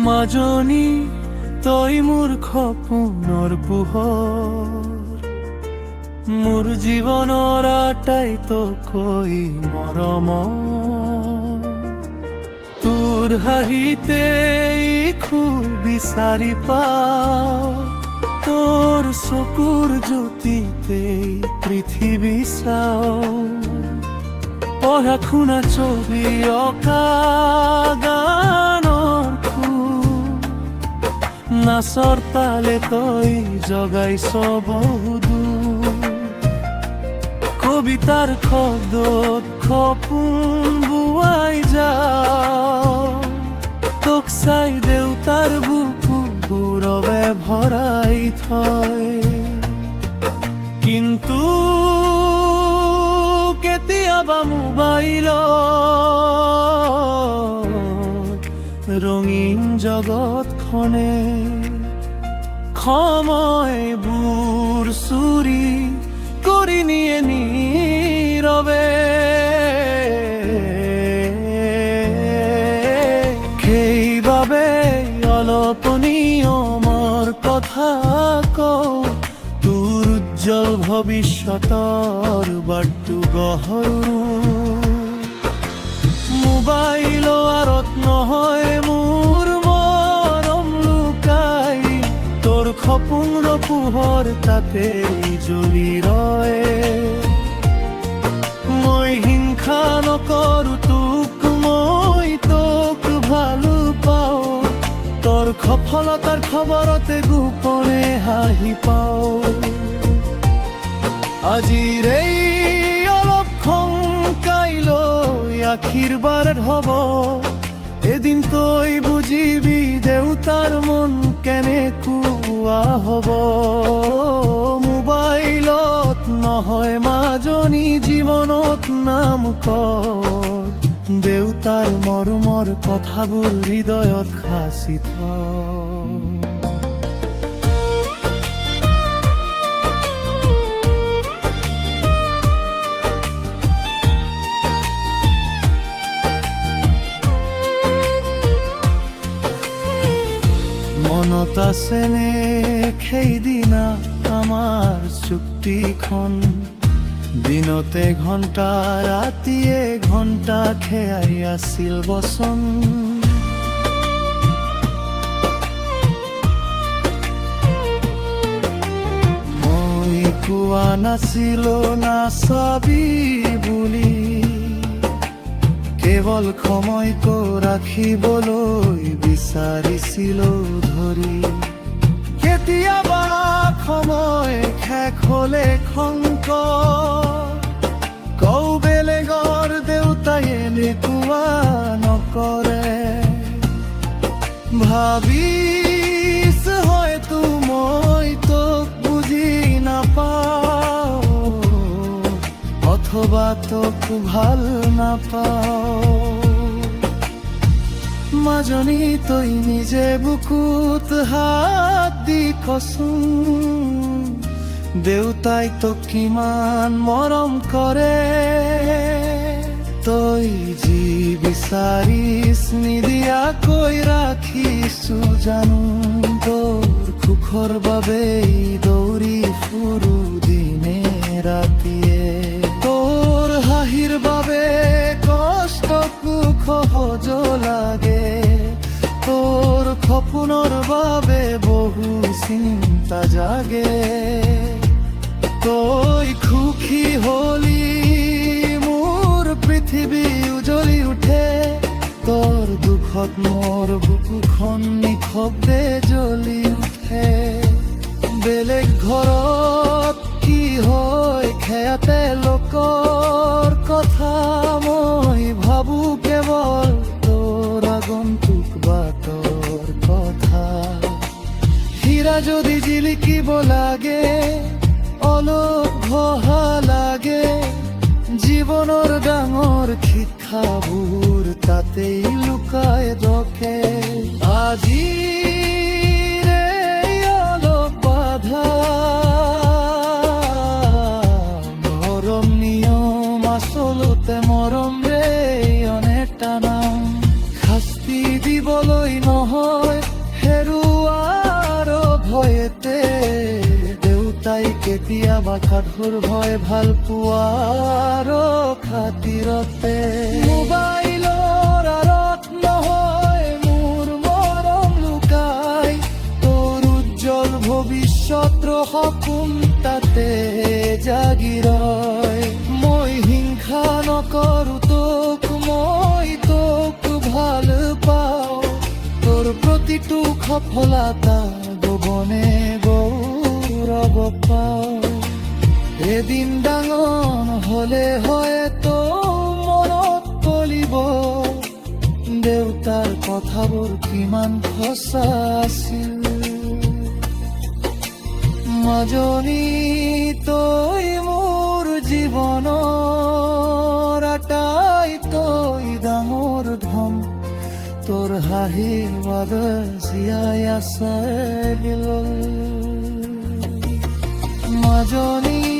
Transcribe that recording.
মাজনী তই মোৰ সপোনৰ পোহৰ, মোৰ জীৱনৰ আটাইতকৈ মৰমৰ। তোৰ হাঁহিতেই খুব বিচাৰি পাওঁ, তোৰ চকুৰ জ্যোতিতেই পৃথিৱী চাওঁ। পঢ়া শুনা ছবি অঁকা গানৰ সুৰ, নাচৰ তালে তই জগাইছ বহুদূৰ। কবিতাৰ শব্দত সপোন বোৱাই যাওঁ, তোক চাই দেউতাৰ বুকু গৌৰৱে ভৰাই থয়। কিন্তু কেতিয়াবা মোবাইলত ৰঙীন জগতখনে সময়বোৰ চুৰি কৰি নিয়ে নীৰৱে। সেইবাবে অলপ নিয়মৰ কথা কওঁ, তোৰ উজ্জ্বল ভৱিষ্যতৰ বাটটো গঢ়ো। মোবাইল আঁৰত নহয় মোৰ মৰম লুকাই, তোৰ সপোনৰ পোহৰ তাতে জ্বলি ৰয়। মই হিংসা নকৰো তোক, মই তোক ভালো পাওঁ, তোৰ সফলতাৰ খবৰতে গোপনে হাঁহি পাওঁ। আজিৰ এই অলপ খং কাইলৈ আশীৰ্বাদ হ'ব, এদিন তই বুজিবি দেউতাৰ মন কেনেকুৱা হ'ব। মোবাইলত নহয় মাজনী জীৱনত নাম কৰ, দেউতাৰ মৰমৰ কথাবোৰ হৃদয়ত সাঁচি থ'। মনত আছেনে সেইদিনা আমাৰ চুক্তিখন, দিনতে ঘণ্টা ৰাতিয়ে ঘণ্টা খেয়াই আছিল বচন। মই কোৱা নাছিলো নাচাবি বুলি, কেৱল সময়কো ৰাখিবলৈ বিচাৰিছিলো ধৰি। কেতিয়াবা সময় শেষ হলে খংক কৌ, বেলেগৰ দেউতাই এনেকুৱা নকৰে। ভাবিছ হয়তো মই তোক বুজি নাপাওঁ, অথবা তোক ভাল নাপাওঁ। মাজনী তই নিজে বুকুত হাত দি কচোন, দেউতাই তোক কিমান মৰম কৰে। তই যি বিচাৰিছ নিদিয়াকৈ ৰাখিছো জানো, তোৰ সুখৰ বাবেই দৌৰি ফুৰো দিনে ৰাতিয়ে। তোৰ হাঁহিৰ বাবে কষ্ট সুখ সহজ লাগে, তোৰ সপোনৰ বাবে বহু চিন্তা জাগে। তই সুখী হলি মোৰ পৃথিৱী উজ্বলি উঠে, তোৰ দুখত মোৰ বুকুখন নিশব্দে জ্বলি উঠে। বেলেগ ঘৰত কি হয় খেয়াতে লোকৰ কথা, মই ভাবো কেৱল তোৰ আগন্তুক বাটৰ কথা। হীৰা যদি জিলিকিব লাগে, অলপ ঘহা লাগে, জীৱনৰ ডাঙৰ শিক্ষাবোৰ তাতেই লুকাই ৰখে। আজি অলপ বাধা, মৰম নিয়ম আচলতে মৰম ৰে অনেক টানা, শাস্তি দিবলৈ নহয় খাতিৰতে দেউতাই কেতিয়াবা সাধুৰ ভয় ভাল পোৱাৰ খাতিৰতে মোবাইলৰ আঁৰত নহয় মোৰ মৰম লুকাই তোৰ উজ্জ্বল ভৱিষ্যতৰ সপোন তাতে জাগি ৰয় মই হিংসা নকৰো তোক মই তোক ভাল পাওঁ তোৰ প্ৰতিটো সফলতা গগনে গৌৰৱ পাওঁ এদিন ডাঙৰ হলে হয়তো মনত পৰিব দেউতাৰ কথাবোৰ কিমান সঁচা আছিল মাজনী তই মোৰ জীৱনৰ আটাইতকৈ ডাঙৰ ধন তোৰ হাঁহিৰ বাবে জীয়াই আছে মাজনী